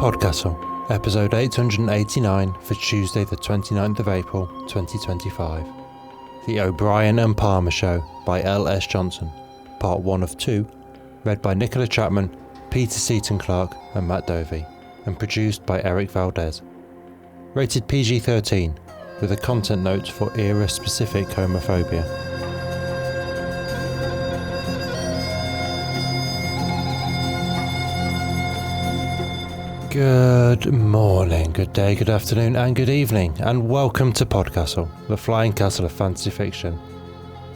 PodCastle, episode 889 for Tuesday the 29th of April 2025. The O'Brien and Palmer Show by L.S. Johnson, part 1 of 2, read by Nicola Chapman, Peter Seaton Clark and Matt Dovey, and produced by Eric Valdez. Rated PG-13, with a content note for era-specific homophobia. Good morning, good day, good afternoon and good evening, and welcome to PodCastle, the flying castle of fantasy fiction.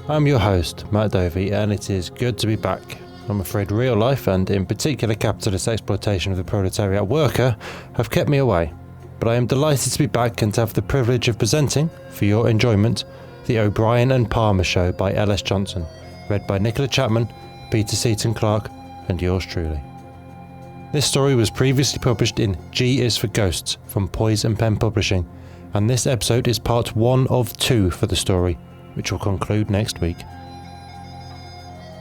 I'm your host, Matt Dovey, and it is good to be back. I'm afraid real life, and in particular capitalist exploitation of the proletariat worker, have kept me away. But I am delighted to be back and to have the privilege of presenting, for your enjoyment, The O'Brien and Palmer Show by L.S. Johnson, read by Nicola Chapman, Peter Seaton Clark, and yours truly. This story was previously published in G is for Ghosts from Poise and Pen Publishing, and this episode is part 1 of 2 for the story, which will conclude next week.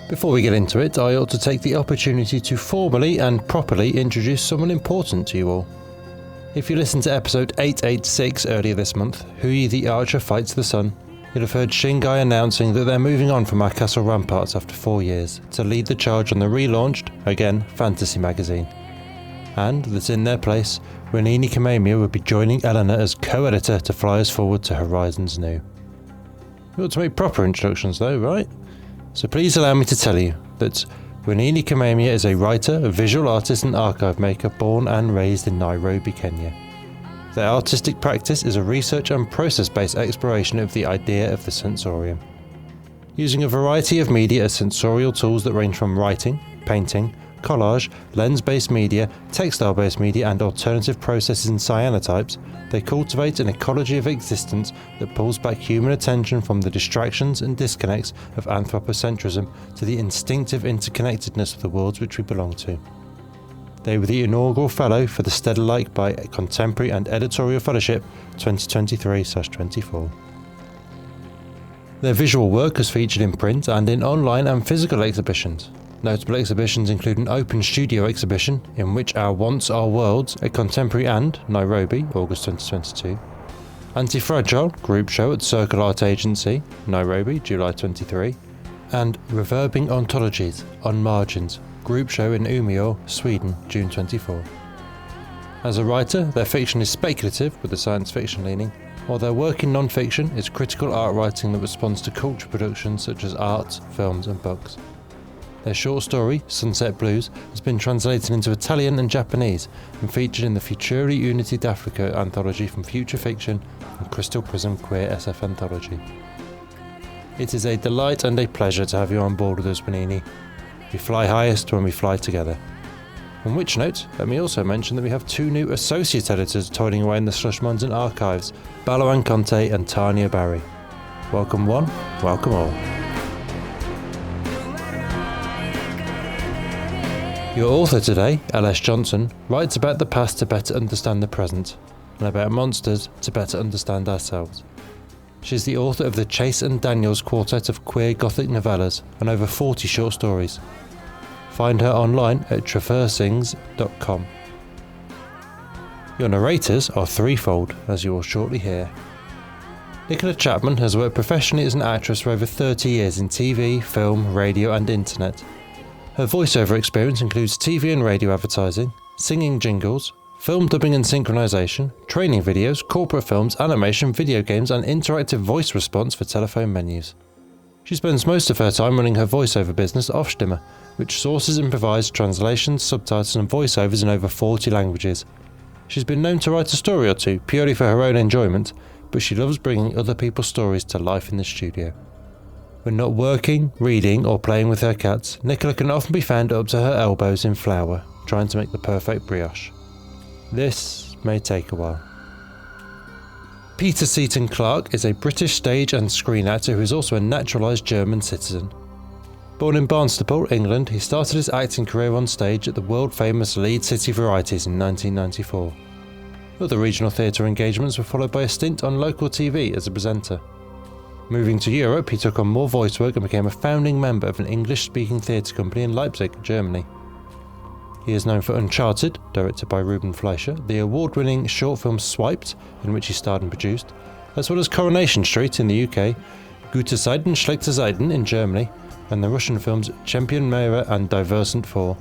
Before we get into it, I ought to take the opportunity to formally and properly introduce someone important to you all. If you listened to episode 886 earlier this month, Hui the Archer Fights the Sun, you'll have heard Shingai announcing that they're moving on from our castle ramparts after 4 years to lead the charge on the relaunched, again, fantasy magazine. And that in their place, Renini Kamemiya would be joining Eleanor as co-editor to fly us forward to horizons new. We ought to make proper introductions though, right? So please allow me to tell you that Renini Kamemiya is a writer, a visual artist and archive maker born and raised in Nairobi, Kenya. Their artistic practice is a research and process-based exploration of the idea of the sensorium. Using a variety of media as sensorial tools that range from writing, painting, collage, lens-based media, textile-based media and alternative processes and cyanotypes, they cultivate an ecology of existence that pulls back human attention from the distractions and disconnects of anthropocentrism to the instinctive interconnectedness of the worlds which we belong to. They were the inaugural fellow for the Stedelijk by Contemporary and Editorial Fellowship 2023/24. Their visual work is featured in print and in online and physical exhibitions. Notable exhibitions include an open studio exhibition in which Our Wants Are Worlds, a contemporary and Nairobi, August 2022. Anti-Fragile group show at Circle Art Agency, Nairobi, July 23. And Reverbing Ontologies on Margins, group show in Umeå, Sweden, June 24. As a writer, their fiction is speculative with a science fiction leaning, while their work in non-fiction is critical art writing that responds to culture productions such as art, films and books. Their short story, Sunset Blues, has been translated into Italian and Japanese and featured in the Futuri Unity d'Africa anthology from Future Fiction and Crystal Prism Queer SF anthology. It is a delight and a pleasure to have you on board with us, Benini. We fly highest when we fly together. On which note, let me also mention that we have 2 new associate editors toiling away in the Slushmons and archives, Balawan Conte and Tanya Barry. Welcome one, welcome all. Your author today, L.S. Johnson, writes about the past to better understand the present, and about monsters to better understand ourselves. She is the author of the Chase and Daniels quartet of queer gothic novellas and over 40 short stories. Find her online at traversing's.com. Your narrators are threefold, as you will shortly hear. Nicola Chapman has worked professionally as an actress for over 30 years in TV, film, radio and internet. Her voiceover experience includes TV and radio advertising, singing jingles, film dubbing and synchronization, training videos, corporate films, animation, video games and interactive voice response for telephone menus. She spends most of her time running her voiceover business Offstimmer, which sources and provides translations, subtitles and voiceovers in over 40 languages. She's been known to write a story or two purely for her own enjoyment, but she loves bringing other people's stories to life in the studio. When not working, reading or playing with her cats, Nicola can often be found up to her elbows in flour, trying to make the perfect brioche. This may take a while. Peter Seaton Clark is a British stage and screen actor who is also a naturalised German citizen. Born in Barnstaple, England, he started his acting career on stage at the world-famous Leeds City Varieties in 1994. Other regional theatre engagements were followed by a stint on local TV as a presenter. Moving to Europe, he took on more voice work and became a founding member of an English-speaking theatre company in Leipzig, Germany. He is known for Uncharted, directed by Ruben Fleischer, the award-winning short film Swiped, in which he starred and produced, as well as Coronation Street in the UK, Gute Zeiten, Schlechte Zeiten in Germany, and the Russian films Champion Mera and Diversant 4.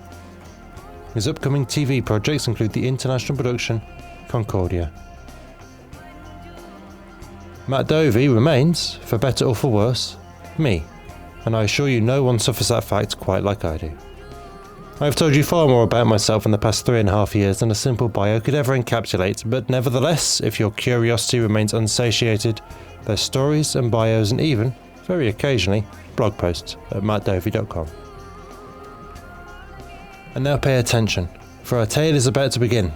His upcoming TV projects include the international production Concordia. Matt Dovey remains, for better or for worse, me, and I assure you no one suffers that fact quite like I do. I have told you far more about myself in the past 3.5 years than a simple bio could ever encapsulate, but nevertheless, if your curiosity remains unsatiated, there's stories and bios and even, very occasionally, blog posts at mattdovey.com. And now pay attention, for our tale is about to begin,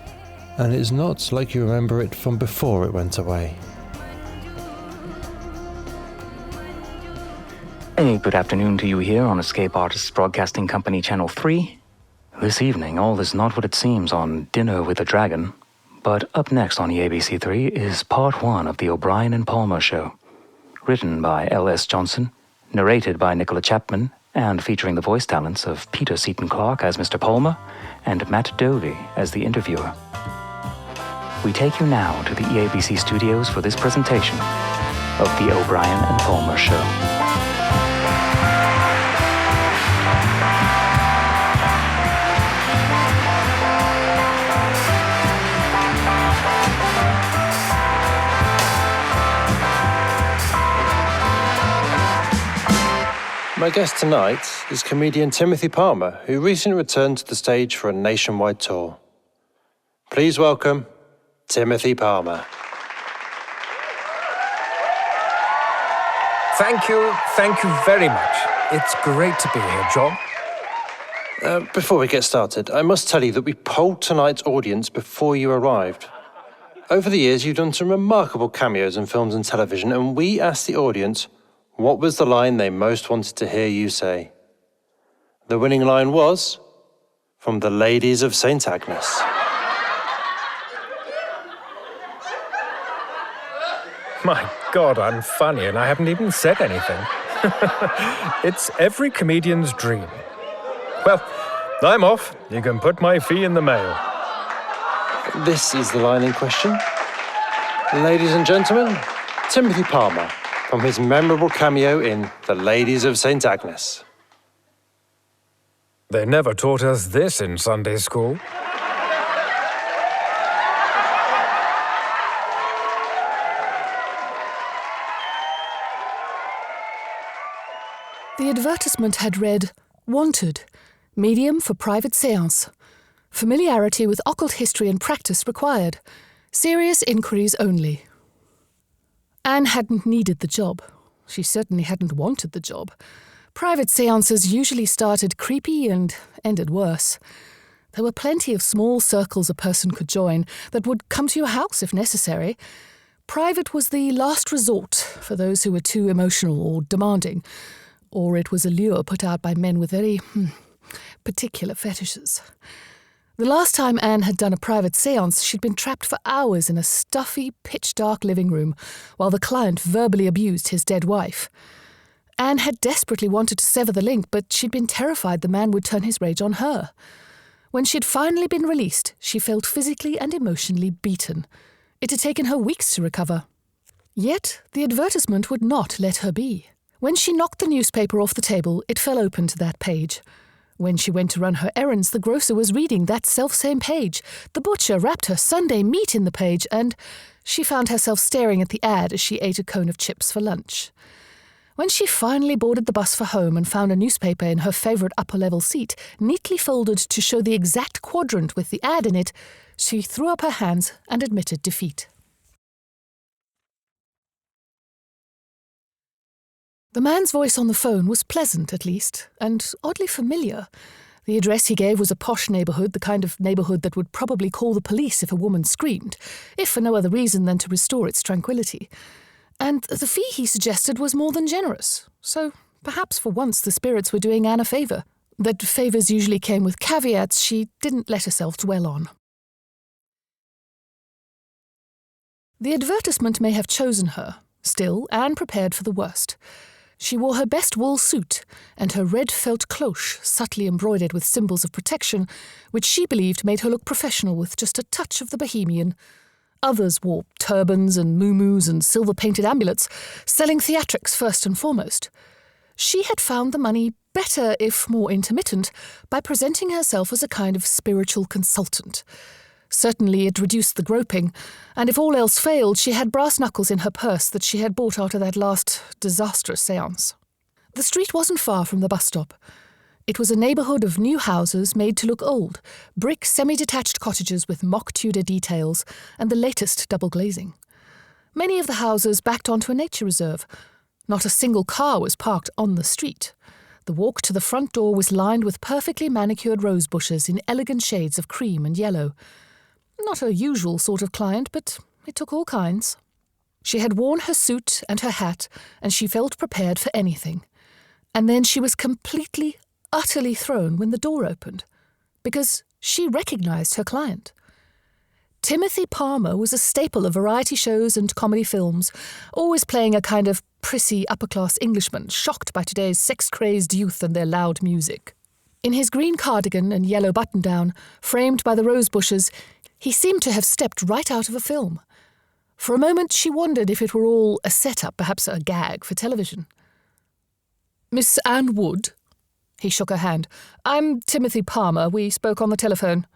and it is not like you remember it from before it went away. A good afternoon to you here on Escape Artists Broadcasting Company Channel 3. This evening, all is not what it seems on Dinner with a Dragon, but up next on EABC3 is part 1 of the O'Brien and Palmer Show, written by L.S. Johnson, narrated by Nicola Chapman, and featuring the voice talents of Peter Seton Clark as Mr. Palmer and Matt Dovey as the interviewer. We take you now to the EABC studios for this presentation of the O'Brien and Palmer Show. My guest tonight is comedian Timothy Palmer, who recently returned to the stage for a nationwide tour. Please welcome Timothy Palmer. Thank you very much. It's great to be here, John. Before we get started, I must tell you that we polled tonight's audience before you arrived. Over the years, you've done some remarkable cameos in films and television, and we asked the audience, what was the line they most wanted to hear you say? The winning line was from the Ladies of St. Agnes. My God, I'm funny and I haven't even said anything. It's every comedian's dream. Well, I'm off. You can put my fee in the mail. This is the line in question. Ladies and gentlemen, Timothy Palmer, from his memorable cameo in The Ladies of St. Agnes. They never taught us this in Sunday school. The advertisement had read, "Wanted, medium for private séance. Familiarity with occult history and practice required. Serious inquiries only." Anne hadn't needed the job. She certainly hadn't wanted the job. Private séances usually started creepy and ended worse. There were plenty of small circles a person could join that would come to your house if necessary. Private was the last resort for those who were too emotional or demanding, or it was a lure put out by men with very particular fetishes. The last time Anne had done a private séance, she'd been trapped for hours in a stuffy, pitch-dark living room while the client verbally abused his dead wife. Anne had desperately wanted to sever the link, but she'd been terrified the man would turn his rage on her. When she'd finally been released, she felt physically and emotionally beaten. It had taken her weeks to recover. Yet, the advertisement would not let her be. When she knocked the newspaper off the table, it fell open to that page. When she went to run her errands, the grocer was reading that selfsame page. The butcher wrapped her Sunday meat in the page, and she found herself staring at the ad as she ate a cone of chips for lunch. When she finally boarded the bus for home and found a newspaper in her favourite upper-level seat, neatly folded to show the exact quadrant with the ad in it, she threw up her hands and admitted defeat. The man's voice on the phone was pleasant, at least, and oddly familiar. The address he gave was a posh neighbourhood, the kind of neighbourhood that would probably call the police if a woman screamed, if for no other reason than to restore its tranquility. And the fee he suggested was more than generous, so perhaps for once the spirits were doing Anne a favour. That favours usually came with caveats she didn't let herself dwell on. The advertisement may have chosen her. Still, Anne prepared for the worst. She wore her best wool suit and her red felt cloche subtly embroidered with symbols of protection, which she believed made her look professional with just a touch of the bohemian. Others wore turbans and muumuus and silver-painted amulets, selling theatrics first and foremost. She had found the money better, if more intermittent, by presenting herself as a kind of spiritual consultant. Certainly it reduced the groping, and if all else failed, she had brass knuckles in her purse that she had bought out of that last disastrous séance. The street wasn't far from the bus stop. It was a neighbourhood of new houses made to look old, brick semi-detached cottages with mock Tudor details and the latest double glazing. Many of the houses backed onto a nature reserve. Not a single car was parked on the street. The walk to the front door was lined with perfectly manicured rose bushes in elegant shades of cream and yellow. Not a usual sort of client, but it took all kinds. She had worn her suit and her hat, and she felt prepared for anything. And then she was completely, utterly thrown when the door opened, because she recognised her client. Timothy Palmer was a staple of variety shows and comedy films, always playing a kind of prissy upper-class Englishman shocked by today's sex-crazed youth and their loud music. In his green cardigan and yellow button-down, framed by the rose bushes, he seemed to have stepped right out of a film. For a moment she wondered if it were all a set-up, perhaps a gag for television. "Miss Anne Wood?" He shook her hand. "I'm Timothy Palmer. We spoke on the telephone."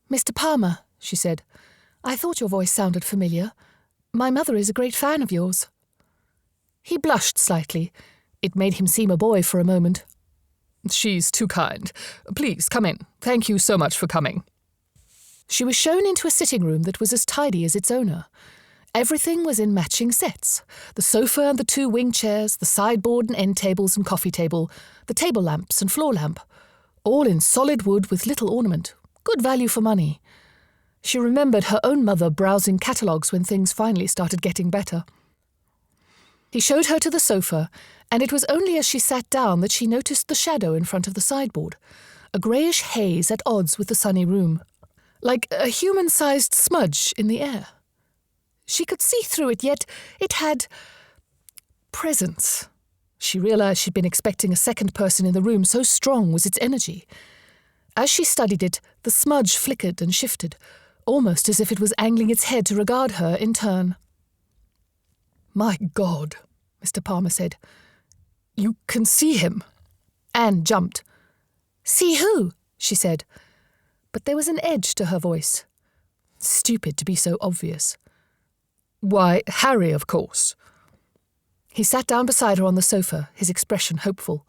"Mr. Palmer," she said, "I thought your voice sounded familiar. My mother is a great fan of yours." He blushed slightly. It made him seem a boy for a moment. "She's too kind. Please, come in. Thank you so much for coming." She was shown into a sitting room that was as tidy as its owner. Everything was in matching sets. The sofa and the two wing chairs, the sideboard and end tables and coffee table, the table lamps and floor lamp, all in solid wood with little ornament. Good value for money. She remembered her own mother browsing catalogues when things finally started getting better. He showed her to the sofa, and it was only as she sat down that she noticed the shadow in front of the sideboard, a greyish haze at odds with the sunny room, like a human-sized smudge in the air. She could see through it, yet it had presence. She realised she'd been expecting a second person in the room, so strong was its energy. As she studied it, the smudge flickered and shifted, almost as if it was angling its head to regard her in turn. "My God," Mr. Palmer said. "You can see him." Anne jumped. "See who?" she said. But there was an edge to her voice. Stupid to be so obvious. "Why, Harry, of course." He sat down beside her on the sofa, his expression hopeful.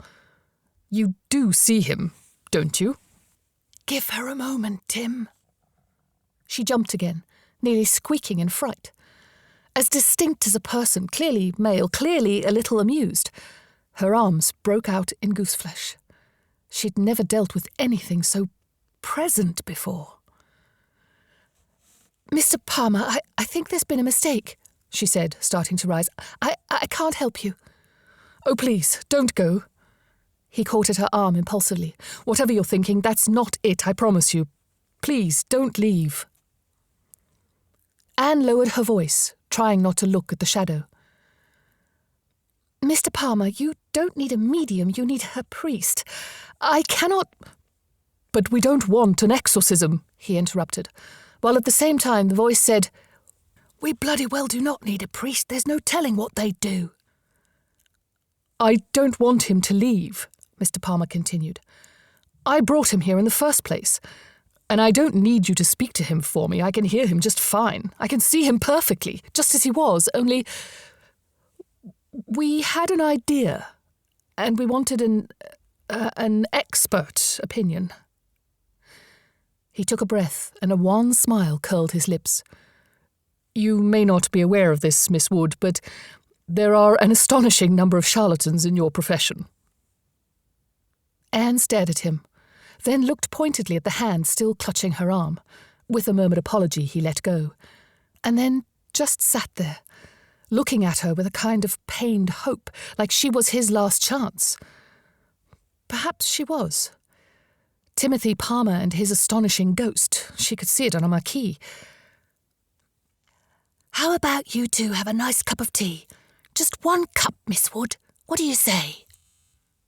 "You do see him, don't you?" "Give her a moment, Tim." She jumped again, nearly squeaking in fright. As distinct as a person, clearly male, clearly a little amused. Her arms broke out in gooseflesh. She'd never dealt with anything so present before. "Mr. Palmer, I think there's been a mistake," she said, starting to rise. I can't help you." "Oh, please, don't go." He caught at her arm impulsively. "Whatever you're thinking, that's not it, I promise you. Please, don't leave." Anne lowered her voice, trying not to look at the shadow. "Mr. Palmer, you don't need a medium, you need a priest. I cannot—" "But we don't want an exorcism," he interrupted, while at the same time the voice said, "We bloody well do not need a priest. There's no telling what they'd do." "I don't want him to leave," Mr. Palmer continued. "I brought him here in the first place, and I don't need you to speak to him for me. I can hear him just fine. I can see him perfectly, just as he was, only we had an idea, and we wanted an expert opinion." He took a breath, and a wan smile curled his lips. "You may not be aware of this, Miss Wood, but there are an astonishing number of charlatans in your profession." Anne stared at him, then looked pointedly at the hand still clutching her arm. With a murmured apology, he let go, and then just sat there, looking at her with a kind of pained hope, like she was his last chance. Perhaps she was. Timothy Palmer and his astonishing ghost, she could see it on a marquee. "How about you two have a nice cup of tea? Just one cup, Miss Wood. What do you say?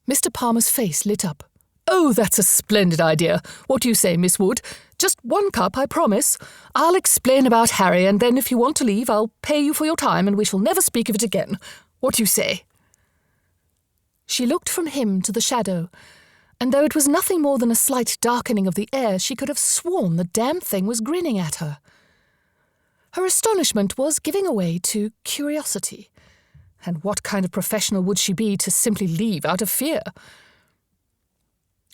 Mr. Palmer's face lit up. Oh, that's a splendid idea. What do you say, Miss Wood? Just 1 cup, I promise. I'll explain about Harry, and then if you want to leave, I'll pay you for your time and we shall never speak of it again. What do you say? She looked from him to the shadow, and though it was nothing more than a slight darkening of the air, she could have sworn the damn thing was grinning at her. Her astonishment was giving way to curiosity. And what kind of professional would she be to simply leave out of fear?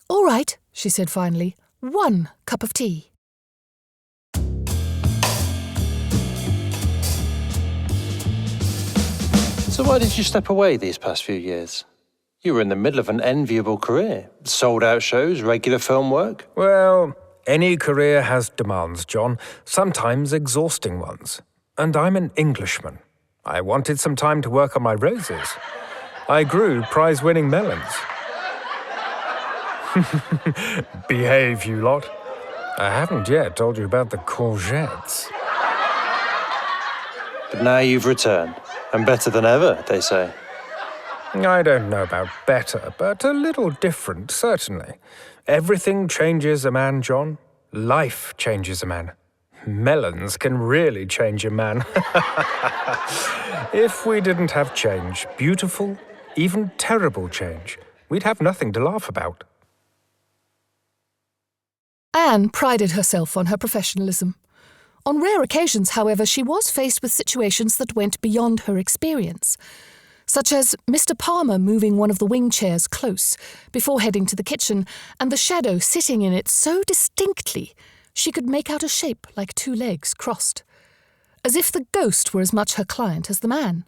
All right, she said finally. 1 cup of tea. So why did you step away these past few years? You were in the middle of an enviable career. Sold-out shows, regular film work. Well, any career has demands, John, sometimes exhausting ones. And I'm an Englishman. I wanted some time to work on my roses. I grew prize-winning melons. Behave, you lot. I haven't yet told you about the courgettes. But now you've returned. And better than ever, they say. I don't know about better, but a little different, certainly. Everything changes a man, John. Life changes a man. Melons can really change a man. If we didn't have change, beautiful, even terrible change, we'd have nothing to laugh about. Anne prided herself on her professionalism. On rare occasions, however, she was faced with situations that went beyond her experience, such as Mr. Palmer moving one of the wing chairs close before heading to the kitchen, and the shadow sitting in it so distinctly she could make out a shape like 2 legs crossed, as if the ghost were as much her client as the man.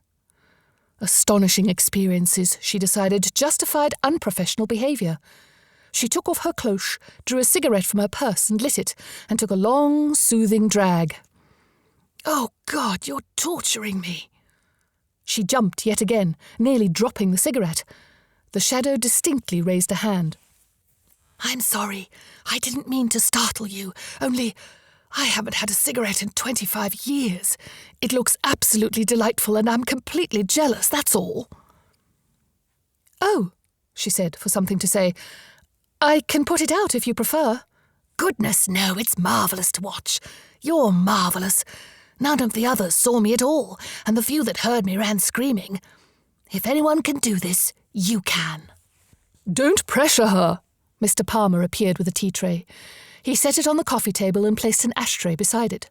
Astonishing experiences, she decided, justified unprofessional behaviour. She took off her cloche, drew a cigarette from her purse and lit it, and took a long, soothing drag. "Oh, God, you're torturing me." She jumped yet again, nearly dropping the cigarette. The shadow distinctly raised a hand. I'm sorry. I didn't mean to startle you. Only, I haven't had a cigarette in 25 years. It looks absolutely delightful and I'm completely jealous, that's all. "Oh," she said, for something to say. "I can put it out if you prefer." Goodness, no, it's marvellous to watch. You're marvellous. None of the others saw me at all, and the few that heard me ran screaming. If anyone can do this, you can. "Don't pressure her." Mr. Palmer appeared with a tea tray. He set it on the coffee table and placed an ashtray beside it.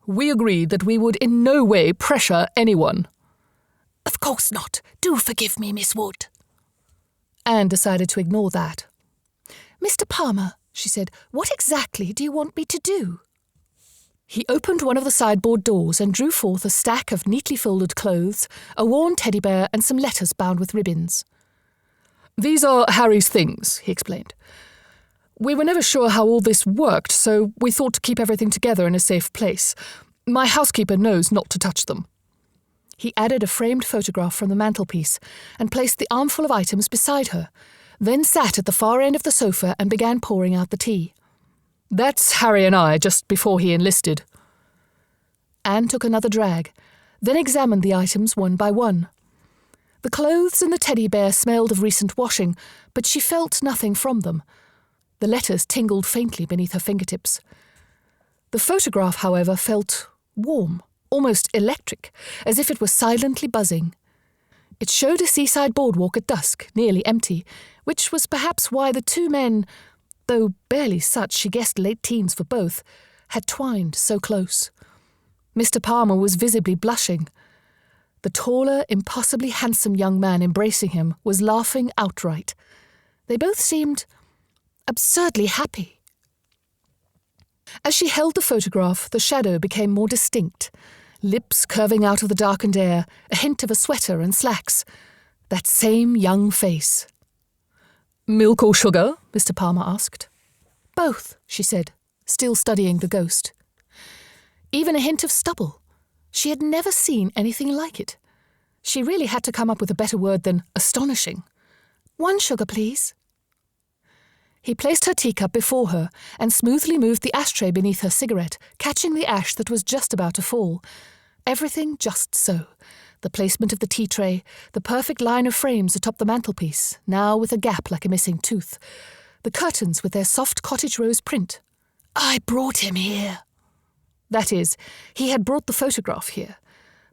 "We agreed that we would in no way pressure anyone." Of course not. Do forgive me, Miss Wood. Anne decided to ignore that. "Mr. Palmer," she said, "what exactly do you want me to do?" He opened one of the sideboard doors and drew forth a stack of neatly folded clothes, a worn teddy bear and some letters bound with ribbons. "These are Harry's things," he explained. "We were never sure how all this worked, so we thought to keep everything together in a safe place. My housekeeper knows not to touch them." He added a framed photograph from the mantelpiece and placed the armful of items beside her, then sat at the far end of the sofa and began pouring out the tea. "That's Harry and I, just before he enlisted." Anne took another drag, then examined the items one by one. The clothes and the teddy bear smelled of recent washing, but she felt nothing from them. The letters tingled faintly beneath her fingertips. The photograph, however, felt warm, almost electric, as if it were silently buzzing. It showed a seaside boardwalk at dusk, nearly empty, which was perhaps why the 2 men, though barely such, she guessed late teens for both, had twined so close. Mr. Palmer was visibly blushing. The taller, impossibly handsome young man embracing him was laughing outright. They both seemed absurdly happy. As she held the photograph, the shadow became more distinct, lips curving out of the darkened air, a hint of a sweater and slacks. That same young face. "Milk or sugar?" Mr. Palmer asked. "Both," she said, still studying the ghost. Even a hint of stubble. She had never seen anything like it. She really had to come up with a better word than astonishing. "1 sugar, please." He placed her teacup before her and smoothly moved the ashtray beneath her cigarette, catching the ash that was just about to fall. Everything just so. The placement of the tea tray, the perfect line of frames atop the mantelpiece, now with a gap like a missing tooth. The curtains with their soft cottage rose print. I brought him here. That is, he had brought the photograph here.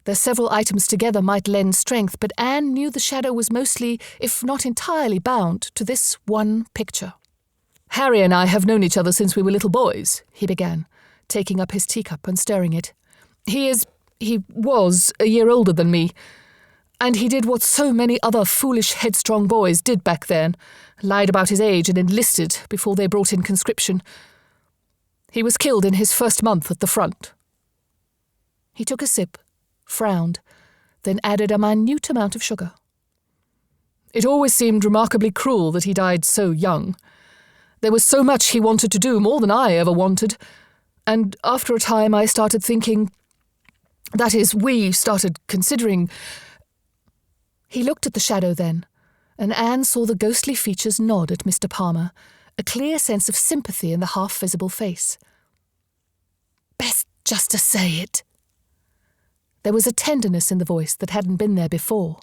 Their several items together might lend strength, but Anne knew the shadow was mostly, if not entirely, bound to this one picture. "Harry and I have known each other since we were little boys," he began, taking up his teacup and stirring it. He was a year older than me, and he did what so many other foolish, headstrong boys did back then, lied about his age and enlisted before they brought in conscription. He was killed in his first month at the front." He took a sip, frowned, then added a minute amount of sugar. "It always seemed remarkably cruel that he died so young. There was so much he wanted to do, more than I ever wanted, and after a time I started thinking... That is, we started considering..." He looked at the shadow then, and Anne saw the ghostly features nod at Mr. Palmer, a clear sense of sympathy in the half-visible face. "Best just to say it." There was a tenderness in the voice that hadn't been there before.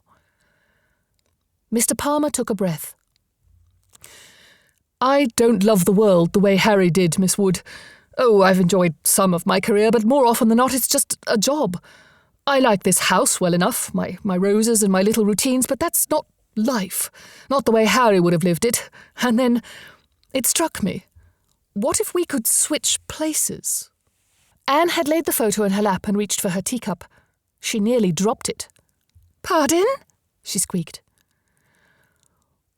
Mr. Palmer took a breath. "I don't love the world the way Harry did, Miss Wood. Oh, I've enjoyed some of my career, but more often than not it's just a job. I like this house well enough, my roses and my little routines, but that's not life, not the way Harry would have lived it. And then it struck me, what if we could switch places?" Anne had laid the photo in her lap and reached for her teacup. She nearly dropped it. "Pardon?" she squeaked.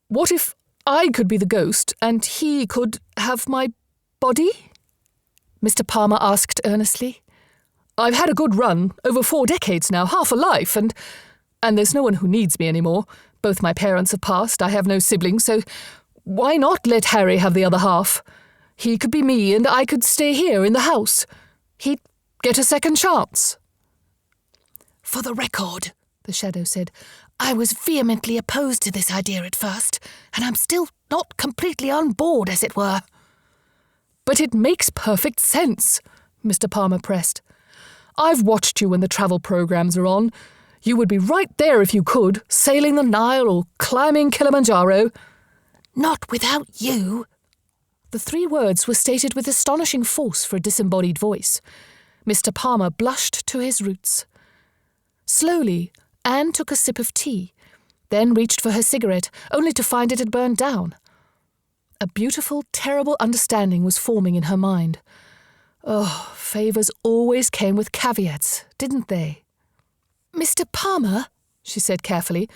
"What if I could be the ghost and he could have my body?" Mr. Palmer asked earnestly. "I've had a good run, over 4 decades now, half a life, and there's no one who needs me anymore. Both my parents have passed, I have no siblings, so why not let Harry have the other half? He could be me and I could stay here in the house. He'd get a second chance." "For the record," the shadow said, "I was vehemently opposed to this idea at first, and I'm still not completely on board, as it were." "But it makes perfect sense," Mr. Palmer pressed. "I've watched you when the travel programs are on. You would be right there if you could, sailing the Nile or climbing Kilimanjaro." "Not without you." The 3 words were stated with astonishing force for a disembodied voice. Mr. Palmer blushed to his roots. Slowly, Anne took a sip of tea, then reached for her cigarette, only to find it had burned down. A beautiful, terrible understanding was forming in her mind. Oh, favours always came with caveats, didn't they? "Mr. Palmer," she said carefully,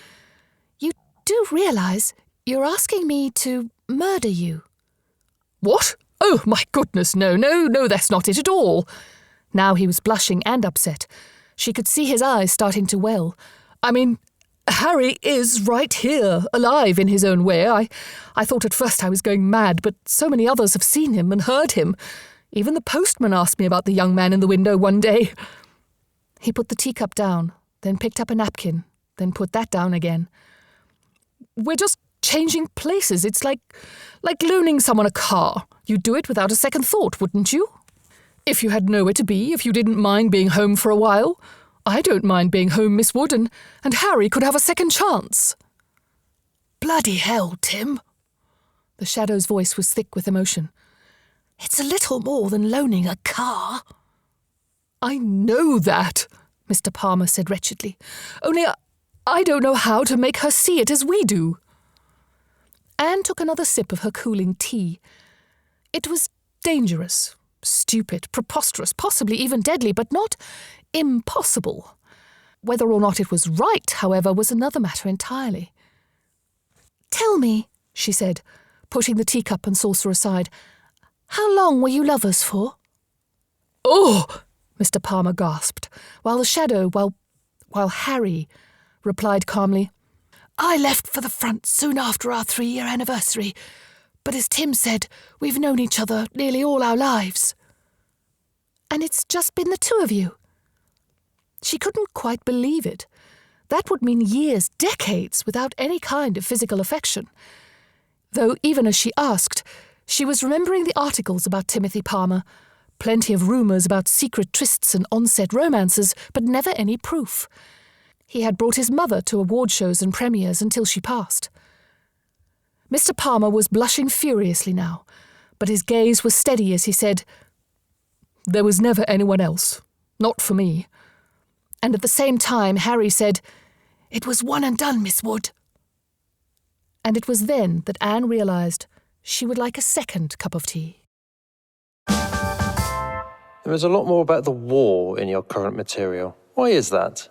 "you do realise you're asking me to murder you?" "What? Oh, my goodness, no, that's not it at all." Now he was blushing and upset. She could see his eyes starting to well. "I mean, Harry is right here, alive in his own way. I thought at first I was going mad, but so many others have seen him and heard him. Even the postman asked me about the young man in the window one day." He put the teacup down, then picked up a napkin, then put that down again. "We're just changing places. It's like loaning someone a car. You'd do it without a second thought, wouldn't you? If you had nowhere to be, if you didn't mind being home for a while. I don't mind being home, Miss Wood, and Harry could have a second chance." "Bloody hell, Tim." The shadow's voice was thick with emotion. "It's a little more than loaning a car." "I know that," Mr. Palmer said wretchedly. "Only I don't know how to make her see it as we do." Anne took another sip of her cooling tea. It was dangerous, stupid, preposterous, possibly even deadly, but not impossible. Whether or not it was right, however, was another matter entirely. "Tell me," she said, putting the teacup and saucer aside, "how long were you lovers for?" "Oh!" Mr. Palmer gasped, while the shadow, while Harry replied calmly, "I left for the front soon after our 3-year anniversary, but as Tim said, we've known each other nearly all our lives." "And it's just been the 2 of you?" She couldn't quite believe it. That would mean years, decades, without any kind of physical affection. Though even as she asked, she was remembering the articles about Timothy Palmer, plenty of rumours about secret trysts and on-set romances, but never any proof. He had brought his mother to award shows and premieres until she passed. Mr. Palmer was blushing furiously now, but his gaze was steady as he said, "There was never anyone else. Not for me." And at the same time, Harry said, "It was one and done, Miss Wood." And it was then that Anne realised she would like a second cup of tea. There is a lot more about the war in your current material. Why is that?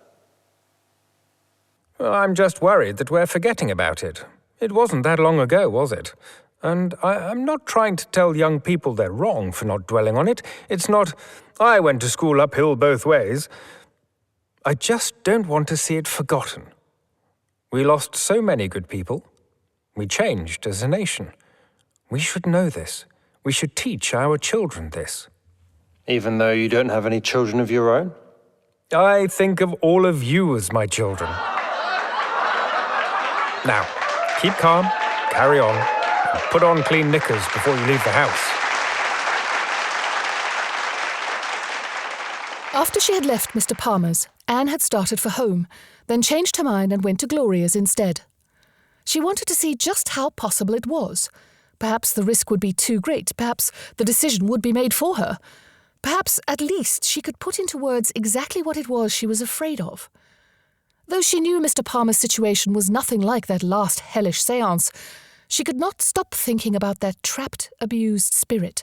Well, I'm just worried that we're forgetting about it. It wasn't that long ago, was it? And I'm not trying to tell young people they're wrong for not dwelling on it. It's not, I went to school uphill both ways. I just don't want to see it forgotten. We lost so many good people. We changed as a nation. We should know this. We should teach our children this. Even though you don't have any children of your own? I think of all of you as my children. Now, keep calm, carry on, and put on clean knickers before you leave the house. After she had left Mr. Palmer's, Anne had started for home, then changed her mind and went to Gloria's instead. She wanted to see just how possible it was. Perhaps the risk would be too great. Perhaps the decision would be made for her. Perhaps, at least, she could put into words exactly what it was she was afraid of. Though she knew Mr. Palmer's situation was nothing like that last hellish séance, she could not stop thinking about that trapped, abused spirit.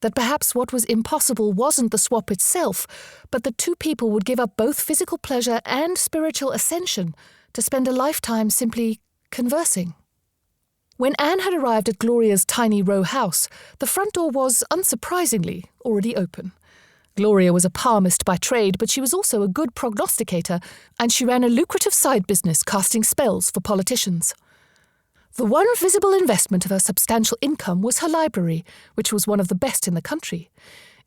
That perhaps what was impossible wasn't the swap itself, but that two people would give up both physical pleasure and spiritual ascension to spend a lifetime simply conversing. When Anne had arrived at Gloria's tiny row house, the front door was, unsurprisingly, already open. Gloria was a palmist by trade, but she was also a good prognosticator, and she ran a lucrative side business casting spells for politicians. The one visible investment of her substantial income was her library, which was one of the best in the country.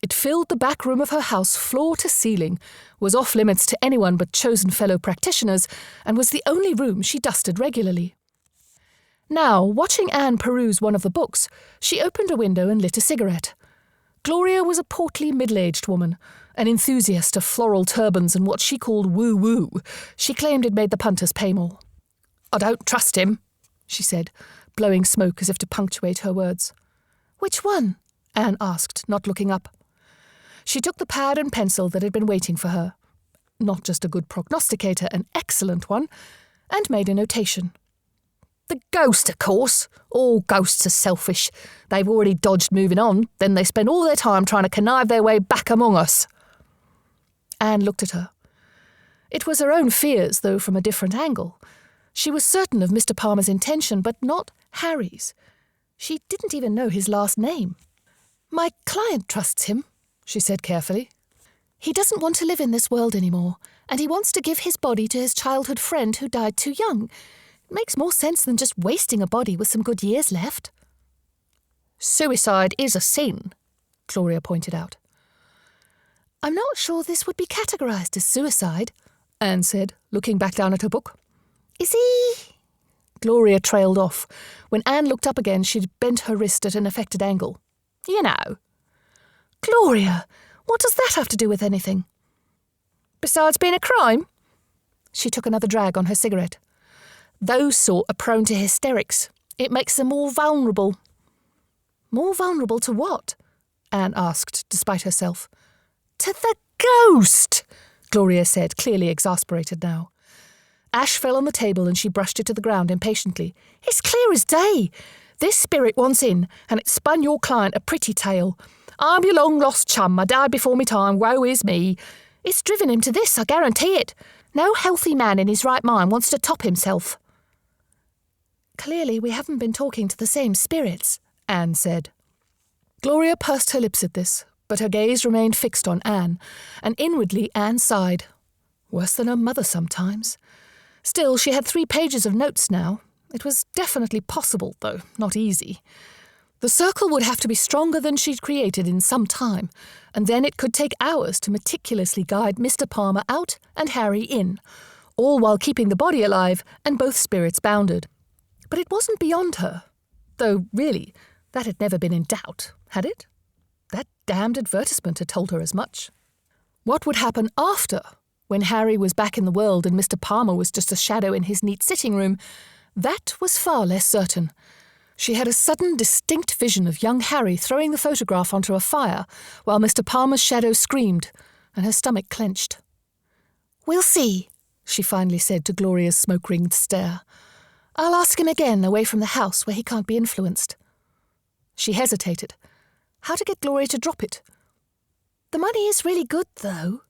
It filled the back room of her house floor to ceiling, was off limits to anyone but chosen fellow practitioners, and was the only room she dusted regularly. Now, watching Anne peruse one of the books, she opened a window and lit a cigarette. Gloria was a portly, middle-aged woman, an enthusiast of floral turbans and what she called woo-woo. She claimed it made the punters pay more. "I don't trust him," she said, blowing smoke as if to punctuate her words. "Which one?" Anne asked, not looking up. She took the pad and pencil that had been waiting for her. Not just a good prognosticator, an excellent one, and made a notation. "The ghost, of course. All ghosts are selfish. They've already dodged moving on, then they spend all their time trying to connive their way back among us." Anne looked at her. It was her own fears, though from a different angle. She was certain of Mr. Palmer's intention, but not Harry's. She didn't even know his last name. "My client trusts him," she said carefully. "He doesn't want to live in this world anymore, and he wants to give his body to his childhood friend who died too young. It makes more sense than just wasting a body with some good years left." "Suicide is a sin," Gloria pointed out. "I'm not sure this would be categorised as suicide," Anne said, looking back down at her book. "Is he—" Gloria trailed off. When Anne looked up again, she'd bent her wrist at an affected angle. "You know." "Gloria, what does that have to do with anything?" "Besides being a crime?" She took another drag on her cigarette. "Those sort are prone to hysterics. It makes them more vulnerable." "More vulnerable to what?" Anne asked, despite herself. "To the ghost," Gloria said, clearly exasperated now. Ash fell on the table and she brushed it to the ground impatiently. "It's clear as day. This spirit wants in, and it spun your client a pretty tale. I'm your long-lost chum. I died before me time. Woe is me. It's driven him to this, I guarantee it. No healthy man in his right mind wants to top himself." "Clearly we haven't been talking to the same spirits," Anne said. Gloria pursed her lips at this, but her gaze remained fixed on Anne, and inwardly Anne sighed. Worse than her mother sometimes. Still, she had 3 pages of notes now. It was definitely possible, though not easy. The circle would have to be stronger than she'd created in some time, and then it could take hours to meticulously guide Mr. Palmer out and Harry in, all while keeping the body alive and both spirits bounded. But it wasn't beyond her. Though, really, that had never been in doubt, had it? That damned advertisement had told her as much. What would happen after When Harry was back in the world and Mr. Palmer was just a shadow in his neat sitting room, that was far less certain. She had a sudden, distinct vision of young Harry throwing the photograph onto a fire while Mr. Palmer's shadow screamed, and her stomach clenched. "We'll see," she finally said to Gloria's smoke-ringed stare. "I'll ask him again away from the house where he can't be influenced." She hesitated. How to get Gloria to drop it? "The money is really good, though."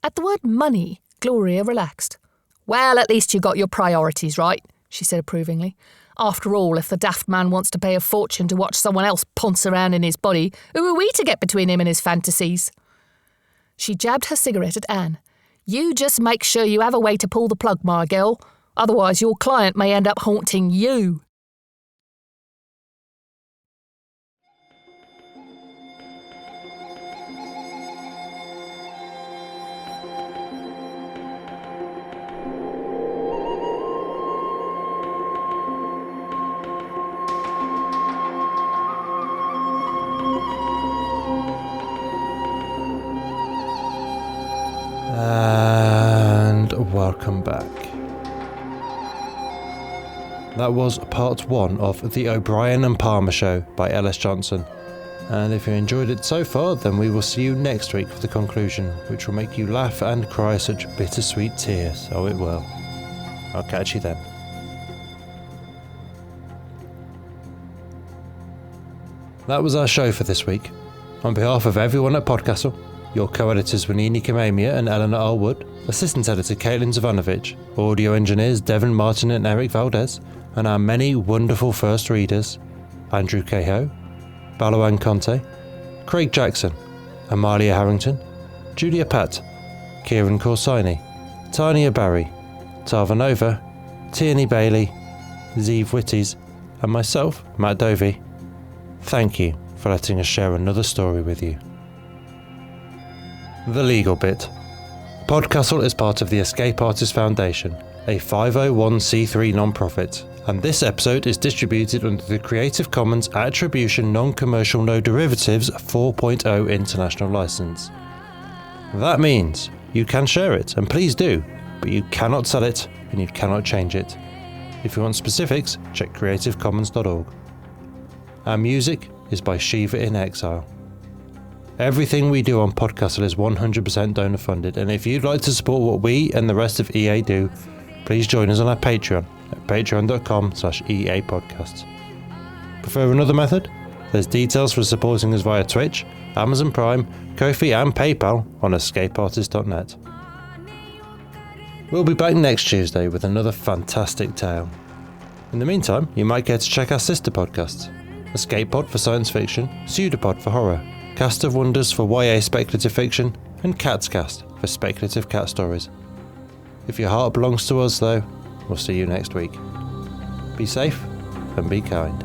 At the word money, Gloria relaxed. "Well, at least you got your priorities right," she said approvingly. "After all, if the daft man wants to pay a fortune to watch someone else ponce around in his body, who are we to get between him and his fantasies?" She jabbed her cigarette at Anne. "You just make sure you have a way to pull the plug, my girl. Otherwise your client may end up haunting you." And welcome back. That was part 1 of The O'Brien and Palmer Show by Ellis Johnson. And if you enjoyed it so far, then we will see you next week for the conclusion, which will make you laugh and cry such bittersweet tears. Oh, it will. I'll catch you then. That was our show for this week. On behalf of everyone at PodCastle, your co-editors were Nini Kamamia and Eleanor R. Wood, assistant editor Caitlin Zavanovich, audio engineers Devon Martin and Eric Valdez, and our many wonderful first readers, Andrew Cahoe, Balawan Conte, Craig Jackson, Amalia Harrington, Julia Patt, Kieran Corsini, Tania Barry, Tarvanova, Tierney Bailey, Zeev Witties, and myself, Matt Dovey. Thank you for letting us share another story with you. The legal bit. PodCastle is part of the Escape Artists Foundation, a 501c3 non-profit, and this episode is distributed under the Creative Commons Attribution Non-Commercial No Derivatives 4.0 International License. That means you can share it, and please do, but you cannot sell it and you cannot change it. If you want specifics, check creativecommons.org. Our music is by Shiva in Exile. Everything we do on PodCastle is 100% donor funded, and if you'd like to support what we and the rest of EA do, please join us on our Patreon at patreon.com/EApodcasts. Prefer another method? There's details for supporting us via Twitch, Amazon Prime, Ko-fi and PayPal on escapeartist.net. We'll be back next Tuesday with another fantastic tale. In the meantime, you might get to check our sister podcasts, Escape Pod for science fiction, Pseudopod for horror, Cast of Wonders for YA speculative fiction, and Cat's Cast for speculative cat stories. If your heart belongs to us though, we'll see you next week. Be safe and be kind.